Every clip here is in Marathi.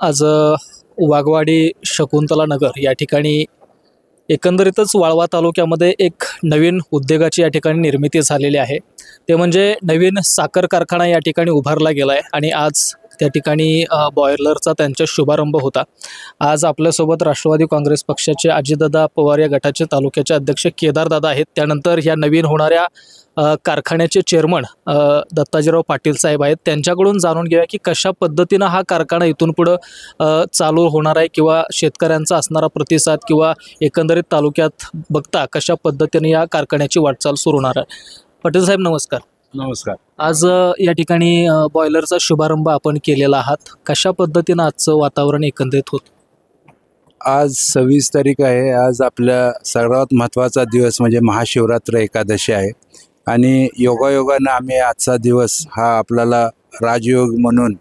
आज वाघवाडी शकुंतला नगर या ठिकाणी एकंदरीतच वाळवा तालुक्यामध्ये एक नवीन उद्योगाची या ठिकाणी निर्मिती झालेली आहे। ते म्हणजे नवीन साखर कारखाना या ठिकाणी उभारला गेला आहे आणि आज त्या ठिकाणी बॉयलरचा त्यांचा शुभारंभ होता। आज आपल्यासोबत राष्ट्रवादी काँग्रेस पक्षाचे अजितदादा पवार या गटाचे तालुक्याचे अध्यक्ष केदारदादा आहेत। त्यानंतर या नवीन होणाऱ्या कारखान्याचे चेअरमन दत्ताजीराव पाटील साहेब आहेत। त्यांच्याकडून जाणून घेऊया की कशा पद्धतीने हा कारखाना इथून पुढे चालू होणार आहे किंवा शेतकऱ्यांचा असणारा प्रतिसाद किंवा एकंदरीत तालुक्यात बघता कशा पद्धतीने या कारखान्याची वाटचाल सुरू होणार आहे। पाटील साहेब नमस्कार। नमस्कार। आज या ठिकाणी बॉयलरचा शुभारंभ आपण केलेला आहात, कशा पद्धतीने आजचं वातावरण एकंदरीत होतं? आज 26 तारीख आहे। आज आपल्या सर्वात महत्त्वाचा दिवस म्हणजे महाशिवरात्र एकादशी आहे आणि योगायोगानं आम्ही आजचा दिवस हा आपल्याला राजयोग म्हणून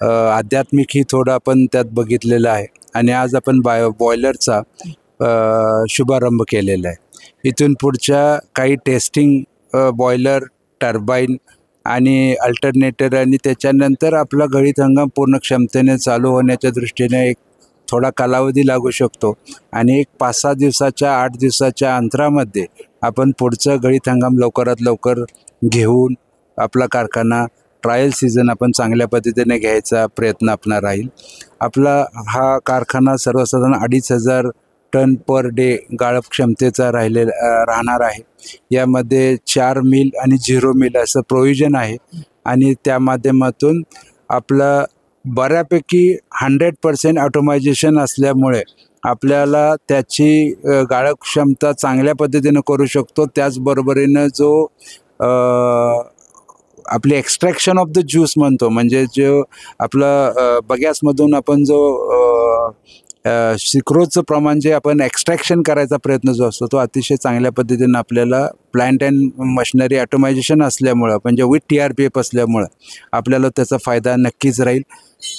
आध्यात्मिकही थोडं आपण त्यात बघितलेलं आहे आणि आज आपण बॉयलरचा शुभारंभ केलेला आहे। इथून पुढच्या काही टेस्टिंग बॉयलर, टर्बाईन आणि अल्टरनेटर आणि त्याच्यानंतर आपला गळीत हंगाम पूर्ण क्षमतेने चालू होण्याच्या दृष्टीने एक थोडा कालावधी लागू शकतो आणि एक 5-6 दिवसाच्या 8 दिवसाच्या अंतरामध्ये आपण पुढचं गळीत हंगाम लवकरात लवकर घेऊन आपला कारखाना ट्रायल सीझन आपण चांगल्या पद्धतीने घ्यायचा प्रयत्न आपला राहील। आपला हा कारखाना सर्वसाधारण 2,500 टन पर डे गाळप क्षमतेचा राहणार आहे। यामध्ये 4 मिल आणि 0 मिल असं प्रोव्हिजन आहे आणि त्या माध्यमातून आपला बऱ्यापैकी 100% ऑटोमायझेशन असल्यामुळे आपल्याला त्याची गाळप क्षमता चांगल्या पद्धतीनं करू शकतो। त्याचबरोबरीनं जो आपली एक्स्ट्रॅक्शन ऑफ द ज्यूस म्हणतो, म्हणजे जो आपला बगॅसमधून आपण जो सिक्रोजचं प्रमाण जे आपण एक्स्ट्रॅक्शन करायचा प्रयत्न जो असतो तो अतिशय चांगल्या पद्धतीनं आपल्याला प्लांट अँड मशिनरी ऑटोमायझेशन असल्यामुळं म्हणजे विथ TRPF असल्यामुळं आपल्याला त्याचा फायदा नक्कीच राहील।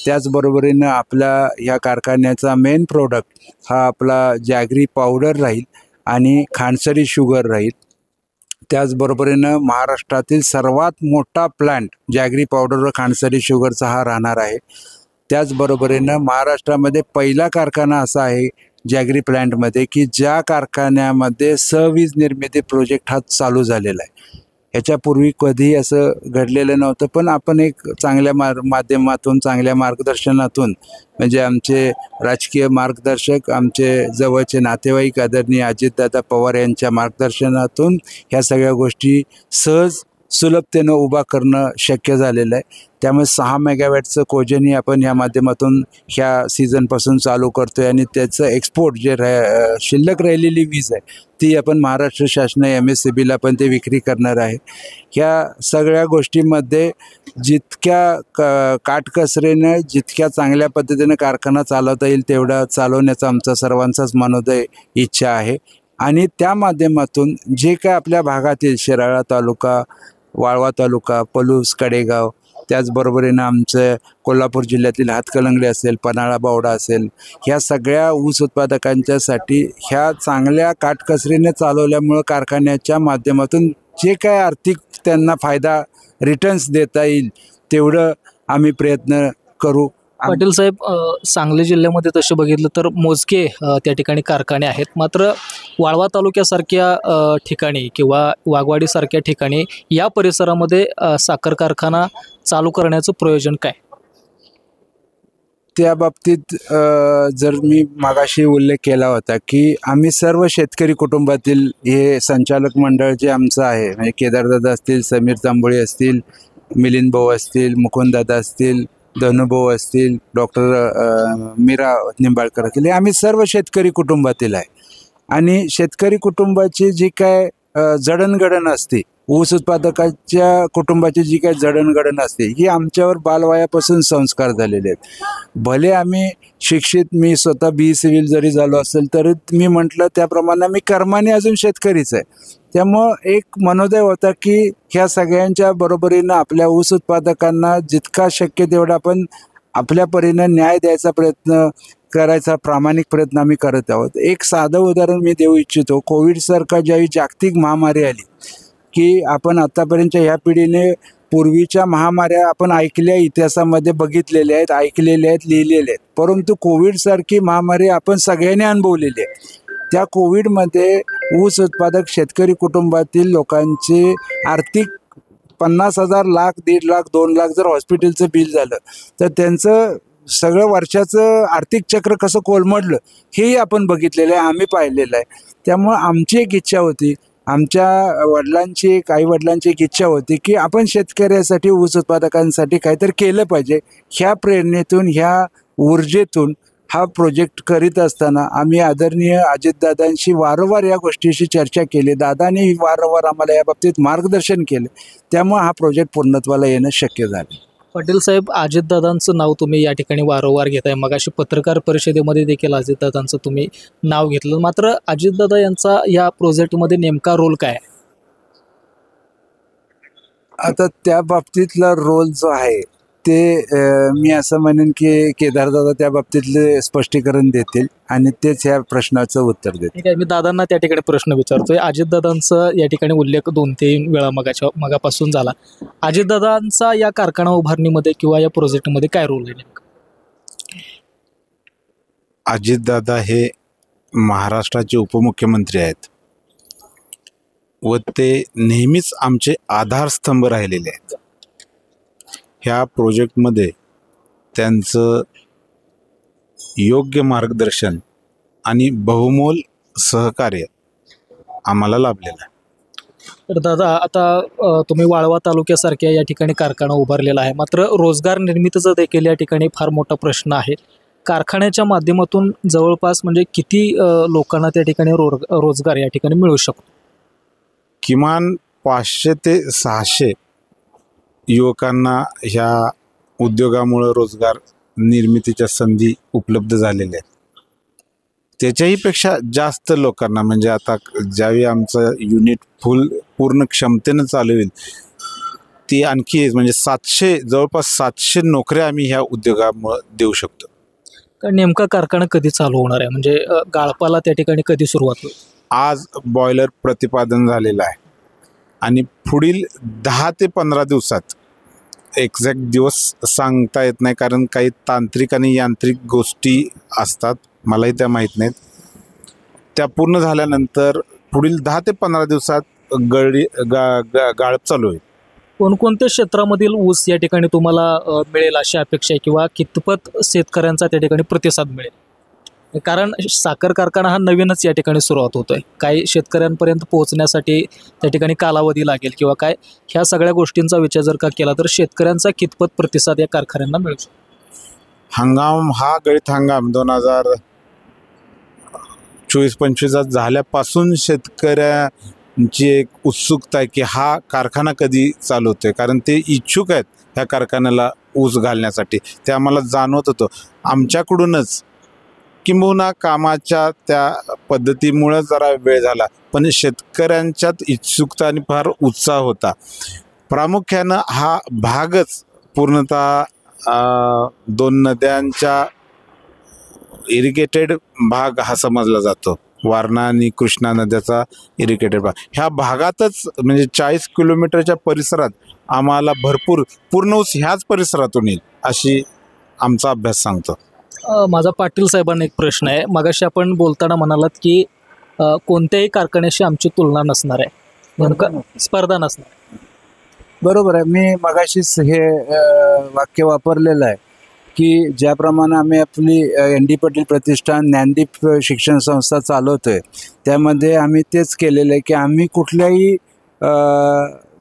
त्याचबरोबरीनं आपल्या ह्या कारखान्याचा मेन प्रोडक्ट हा आपला जॅगरी पावडर राहील आणि खांडसरी शुगर राहील। त्याचबरोबरीनं महाराष्ट्रातील सर्वात मोठा प्लांट जॅगरी पावडर व खांडसरी शुगरचा हा राहणार आहे। त्याचबरोबरीनं महाराष्ट्रामध्ये पहिला कारखाना असा आहे जॅगरी प्लांटमध्ये की ज्या कारखान्यामध्ये सहवीज निर्मिती प्रोजेक्ट हा चालू झालेला आहे। ह्याच्यापूर्वी कधीही असं घडलेलं नव्हतं, पण आपण एक चांगल्या माध्यमातून चांगल्या मार्गदर्शनातून म्हणजे आमचे राजकीय मार्गदर्शक, आमचे जवळचे नातेवाईक आदरणीय अजितदादा पवार यांच्या मार्गदर्शनातून ह्या सगळ्या गोष्टी सहज सुलभतेनं उभा करणं शक्य झालेलं आहे। त्यामुळे 6 मेगावॅटचं कोजनही आपण या माध्यमातून ह्या सीझनपासून चालू करतो आहे आणि त्याचं एक्सपोर्ट जे शिल्लक राहिलेली वीज आहे ती आपण महाराष्ट्र शासन MSCBला पण ते विक्री करणार आहे। ह्या सगळ्या गोष्टींमध्ये जितक्या काटकसरीनं जितक्या चांगल्या पद्धतीनं कारखाना चालवता येईल तेवढा चालवण्याचा आमचा सर्वांचाच मनोदय इच्छा आहे आणि त्या माध्यमातून जे काय आपल्या भागातील शिराळा तालुका, वाळवा तालुका, पलूस, कडेगाव, त्याचबरोबरीनं आमचं कोल्हापूर जिल्ह्यातील हातकलंगडी असेल, पन्हाळा बावडा असेल, ह्या सगळ्या ऊस उत्पादकांच्यासाठी ह्या चांगल्या काटकसरीने चालवल्यामुळं कारखान्याच्या माध्यमातून जे काय आर्थिक त्यांना फायदा रिटर्न्स देता येईल तेवढं आम्ही प्रयत्न करू। पाटील साहेब, सांगली जिल्ह्यामध्ये तसे बघितलं तर मोजके त्या ठिकाणी कारखाने आहेत, मात्र वाळवा तालुक्यासारख्या ठिकाणी किंवा वाघवाडीसारख्या ठिकाणी या परिसरामध्ये साखर कारखाना चालू करण्याचं प्रयोजन काय? त्या बाबतीत जर मी मागाशी उल्लेख केला होता की आम्ही सर्व शेतकरी कुटुंबातील हे संचालक मंडळ जे आमचं आहे म्हणजे केदारदादा असतील, समीर तांबोळी असतील, मिलिंद भाऊ असतील, मुकुंददादा असतील, धनुभाऊ असतील, डॉक्टर मीरा निंबाळकर असतील, आम्ही सर्व शेतकरी कुटुंबातील आहे आणि शेतकरी कुटुंबाची जी काय जडणघडण असते, ऊस उत्पादकाच्या कुटुंबाची जी काय जडणघडण असते ही आमच्यावर बालवयापासून संस्कार झालेले आहेत। भले आम्ही शिक्षित, मी स्वतः BE सिव्हिल जरी झालो असेल तरी मी म्हटलं त्याप्रमाणे मी कर्माने अजून शेतकरीच आहे। त्यामुळं एक मनोदय होता की ह्या सगळ्यांच्या बरोबरीनं आपल्या ऊस उत्पादकांना जितका शक्य तेवढा आपण आपल्या परीनं न्याय द्यायचा प्रयत्न करायचा प्रामाणिक प्रयत्न आम्ही करत आहोत। एक साधं उदाहरण मी देऊ इच्छितो। कोविडसारखा ज्यावेळी जागतिक महामारी आली की आपण आतापर्यंतच्या ह्या पिढीने पूर्वीच्या महामाऱ्या आपण ऐकल्या, इतिहासामध्ये बघितलेल्या आहेत, ऐकलेल्या आहेत, लिहिलेल्या आहेत. परंतु कोविडसारखी महामारी आपण सगळ्यांनी अनुभवलेली आहे. त्या कोविडमध्ये ऊस उत्पादक शेतकरी कुटुंबातील लोकांचे आर्थिक 50,000, लाख, 1.5 लाख, 2 लाख जर हॉस्पिटलचं बिल झालं तर त्यांचं सगळं वर्षाचं आर्थिक चक्र कसं कोलमडलं हेही आपण बघितलेलं आहे, आम्ही पाहिलेलं आहे. त्यामुळं आमची एक इच्छा होती, आमच्या वडिलांची, काही वडिलांची एक इच्छा होती की आपण शेतकऱ्यासाठी, ऊस उत्पादकांसाठी काहीतरी केलं पाहिजे. ह्या प्रेरणेतून, ह्या ऊर्जेतून हा प्रोजेक्ट करीत असताना आम्ही आदरणीय अजितदादांशी वारंवार या गोष्टीशी चर्चा केली. दादांनी वारंवार आम्हाला या बाबतीत मार्गदर्शन केले. त्यामुळे हा प्रोजेक्ट पूर्णत्वाला येणं शक्य झालं. पाटील साहेब, अजितदादांचं नाव तुम्ही या ठिकाणी वारंवार घेताय. मगाशी पत्रकार परिषदेमध्ये देखील अजितदादांचं तुम्ही नाव घेतलं. मात्र अजितदादा यांचा या प्रोजेक्टमध्ये नेमका रोल काय आहे? आता त्या बाबतीतला रोल जो आहे ते मी असं म्हणेन की केदारदादा त्या बाबतीतले स्पष्टीकरण देतील आणि तेच ह्या प्रश्नाचं उत्तर देतील. ठीक आहे, मी दादांना त्या ठिकाणी प्रश्न विचारतोय. अजितदादांचा या ठिकाणी उल्लेख 2-3 वेळा मगापासून झाला. अजितदादांचा या कारखाना उभारणीमध्ये किंवा या प्रोजेक्टमध्ये काय रोल आहे नेमका? अजितदादा हे महाराष्ट्राचे उपमुख्यमंत्री आहेत व ते नेहमीच आमचे आधारस्तंभ राहिलेले आहेत. ह्या प्रोजेक्टमध्ये त्यांचं योग्य मार्गदर्शन आणि बहुमोल सहकार्य आम्हाला लाभलेलं आहे. तर दादा, आता तुम्ही वाळवा तालुक्यासारख्या या ठिकाणी कारखाना उभारलेला आहे, मात्र रोजगार निर्मितीचा देखील या ठिकाणी फार मोठा प्रश्न आहे. कारखान्याच्या माध्यमातून जवळपास म्हणजे किती लोकांना त्या ठिकाणी रोजगार या ठिकाणी मिळू शकतो? किमान 500 ते 600 युवकांना ह्या उद्योगामुळे रोजगार निर्मितीच्या संधी उपलब्ध झालेल्या आहेत. त्याच्याही पेक्षा जास्त लोकांना, म्हणजे आता ज्यावेळी आमचं युनिट पूर्ण क्षमतेनं चालू होईल ती आणखी म्हणजे 700, जवळपास 700 नोकऱ्या आम्ही ह्या उद्योगामुळे देऊ शकतो. तर नेमका कारखाना कधी चालू होणार आहे, म्हणजे गाळपाला त्या ठिकाणी कधी सुरुवात होईल? आज बॉयलर प्रतिपादन झालेलं आहे आणि पुढील 10 ते 15 दिवसात, एक्झॅक्ट दिवस सांगता येत नाही कारण काही तांत्रिक आणि यांत्रिक गोष्टी असतात, मलाही त्या माहीत नाहीत. त्या पूर्ण झाल्यानंतर पुढील 10 ते 15 दिवसात गाळप चालू होईल. कोणकोणत्या क्षेत्रामधील ऊस या ठिकाणी तुम्हाला मिळेल अशी अपेक्षा आहे किंवा कितपत शेतकऱ्यांचा त्या ठिकाणी प्रतिसाद मिळेल? कारण साखर कारखाना हा नवीनच या ठिकाणी सुरुवात होतोय, काही शेतकऱ्यांपर्यंत पोहोचण्यासाठी त्या ठिकाणी कालावधी लागेल किंवा काय, ह्या सगळ्या गोष्टींचा विचार जर का केला तर शेतकऱ्यांचा कितपत प्रतिसाद या कारखान्यांना मिळू शकतो? हंगाम हा गळीत हंगाम 2024-25 झाल्यापासून शेतकऱ्यांची एक उत्सुकता आहे की हा कारखाना कधी चालू होतोय, कारण ते इच्छुक आहेत ह्या कारखान्याला ऊस घालण्यासाठी. ते आम्हाला जाणवत होतं. आमच्याकडूनच किंबहुना कामाच्या त्या पद्धतीमुळे जरा वेळ झाला, पण शेतकऱ्यांच्यात इच्छुकता आणि फार उत्साह होता. प्रामुख्यानं हा भागच पूर्णतः 2 नद्यांच्या इरिगेटेड भाग हा समजला जातो. वारणा आणि कृष्णा नद्याचा इरिगेटेड भाग. ह्या भागातच म्हणजे 40 किलोमीटरच्या परिसरात आम्हाला भरपूर पूर्ण ऊस ह्याच परिसरातून येईल अशी आमचा अभ्यास सांगतो. माझा पाटील साहेबांना एक प्रश्न आहे. मगाशी आपण बोलताना म्हणालात की कोणत्याही कारखान्याशी आमची तुलना नसणार आहे, नेमकं स्पर्धा नसणार. बरोबर आहे. मी मगाशीच हे वाक्य वापरलेलं आहे की ज्याप्रमाणे आम्ही आपली ND पाटील प्रतिष्ठान, ज्ञानदीप शिक्षण संस्था चालवतोय, त्यामध्ये आम्ही तेच केलेलं आहे की आम्ही कुठल्याही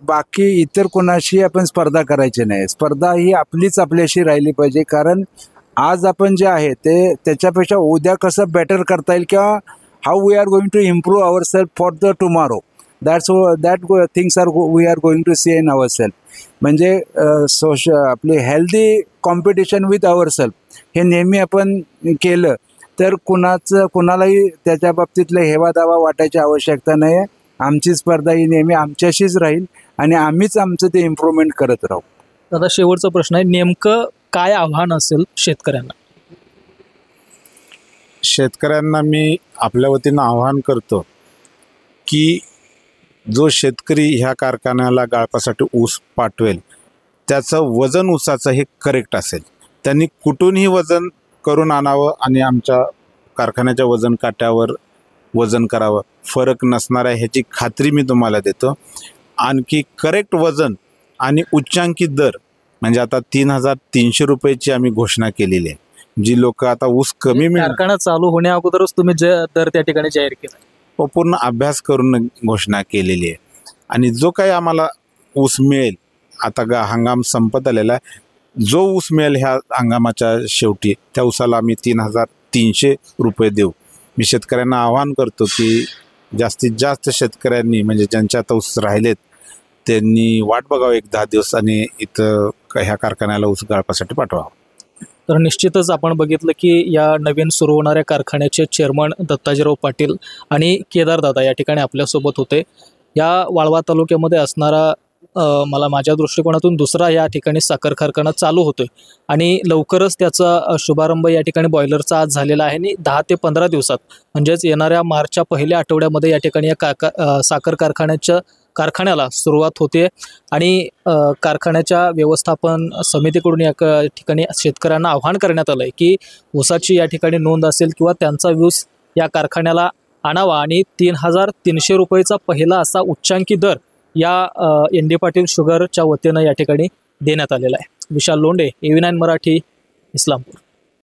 बाकी इतर कोणाशी आपण स्पर्धा करायची नाही. स्पर्धा ही आपलीच आपल्याशी राहिली पाहिजे, कारण आज आपण जे आहे ते त्याच्यापेक्षा उद्या कसं बेटर करता येईल किंवा how we are going to improve our self for the tomorrow, that things we are going to see in our self. म्हणजे आपली healthy competition with our self हे नेहमी आपण केलं तर कुणालाही त्याच्या बाबतीतलं हेवा दावा वाटायची आवश्यकता नाही आहे. आमची स्पर्धा ही नेहमी आमच्याशीच राहील आणि आम्हीच आमचं ते इम्प्रूव्हमेंट करत राहू. दादा, शेवटचा प्रश्न आहे, नेमकं काय आव्हान असेल शेतकऱ्यांना? शेतकऱ्यांना मी आपल्या वतीनं आवाहन करतो की जो शेतकरी ह्या कारखान्याला गाळपासाठी ऊस पाठवेल त्याचं वजन ऊसाचं हे करेक्ट असेल. त्यांनी कुठूनही वजन करून आणावं आणि आमच्या कारखान्याच्या वजन काट्यावर वजन करावं, फरक नसणार आहे ह्याची खात्री मी तुम्हाला देतो. आणखी करेक्ट वजन आणि उच्चांकित दर म्हणजे आता 3,300 रुपयाची आम्ही घोषणा केलेली आहे. जी लोक आता ऊस कमी मिळणार कारखाना चालू होण्या अगोदरच तुम्ही दर त्या ठिकाणी जाहीर केला, पूर्ण अभ्यास करून घोषणा केलेली आहे. आणि जो काही आम्हाला ऊस मिळेल, आता हंगाम संपत आलेला आहे, जो ऊस मिळेल ह्या हंगामाच्या शेवटी त्या ऊसाला आम्ही 3,300 रुपये देऊ. मी शेतकऱ्यांना आवाहन करतो की जास्तीत जास्त शेतकऱ्यांनी म्हणजे ज्यांच्या आता ऊस राहिलेत त्यांनी वाट बघावं 10 दिवस आणि इथं ह्या कारखान्याला ऊस गाळपासाठी पाठवावं. तर निश्चितच आपण बघितलं की या नवीन सुरू होणाऱ्या कारखान्याचे चेअरमन दत्ताजीराव पाटील आणि केदारदादा या ठिकाणी आपल्यासोबत होते. या वाळवा तालुक्यामध्ये असणारा मला माझ्या दृष्टिकोनातून दुसरा या ठिकाणी साखर कारखाना चालू होतोय आणि लवकरच त्याचा शुभारंभ या ठिकाणी बॉयलरचा आज झालेला आहे आणि 10 ते 15 दिवसात म्हणजेच येणाऱ्या मार्चच्या पहिल्या आठवड्यामध्ये या ठिकाणी या साखर कारखान्याला सुरुवात होते. आणि कारखान्याच्या व्यवस्थापन समितीकडून या ठिकाणी शेतकऱ्यांना आवाहन करण्यात आलं आहे की ऊसाची या ठिकाणी नोंद असेल किंवा त्यांचा ऊस या कारखान्याला आणावा आणि 3,300 रुपयेचा पहिला असा उच्चांकी दर या ND पाटील शुगरच्या वतीनं या ठिकाणी देण्यात आलेला आहे. विशाल लोंढे, AV9 मराठी, इस्लामपूर.